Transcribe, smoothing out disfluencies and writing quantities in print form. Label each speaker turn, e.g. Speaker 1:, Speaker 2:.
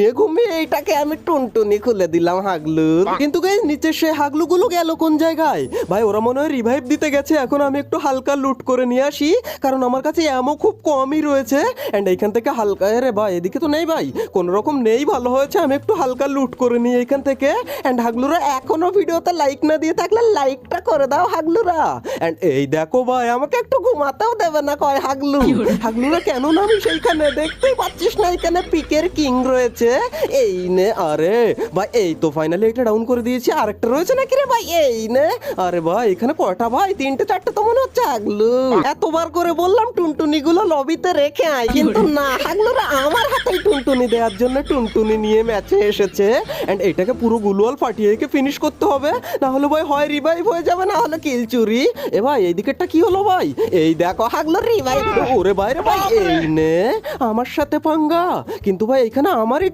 Speaker 1: ঘুমিয়ে এইটাকে আমি টুনটুনি খুলে দিলাম হাগলুর, কিন্তু গাইস নিচে সে হাগলুগুলো গেল কোন জায়গায়? ভাই ওরা মনে হয় রিভাইভ দিতে গেছে। এখন আমি একটু হালকা লুট করে নিয়ে আসি, কারণ আমার কাছে এমন খুব কমই রয়েছে। এন্ড এইখান থেকে হালকা, আরে ভাই এদিকে তো নেই ভাই, কোন রকম নেই, ভালো হয়েছে আমি একটু হালকা লুট করে নিই এইখান থেকে। এন্ড হাগলুরা এখনো ভিডিওতে লাইক না দিয়ে থাকলে লাইকটা করে দাও হাগলুরা। এন্ড এই দেখো ভাই আমাকে একটু ঘুমাতেও দেবে না কয় হাগলু। হাগলুরা কেন নামি সেইখানে, দেখতেই পাচ্ছিস না এখানে পিকের কিং রয়েছে। এই নে, আরে ভাই এই তো ফাইনালি এটা ডাউন করে দিয়েছি। আরেকটা রয়েছে নাকি রে ভাই? এই নে। আরে ভাই এখানে কয়টা ভাই? তিনটে চারটে তো মনে হচ্ছে। হাগলু এতবার করে বললাম টুনটুনি গুলো লবিতে রেখে আয়, কিন্তু না, হাগলুরা আমার হাতেই টুনটুনি দেওয়ার জন্য টুনটুনি নিয়ে ম্যাচে এসেছে। এন্ড এটাকে পুরো গুলওয়াল ফাটিয়ে ফিনিশ করতে হবে, না হলে ভাই হয় রিভাইভ হয়ে যাবে, না হলে কিল চুরি। এ ভাই এই দিকেরটা কি হলো ভাই? এই দেখো হাগলুর রিভাইভ। ওরে ভাই রে ভাই, এই নে আমার সাথে পাঙ্গা, কিন্তু ভাই এখানে আমারই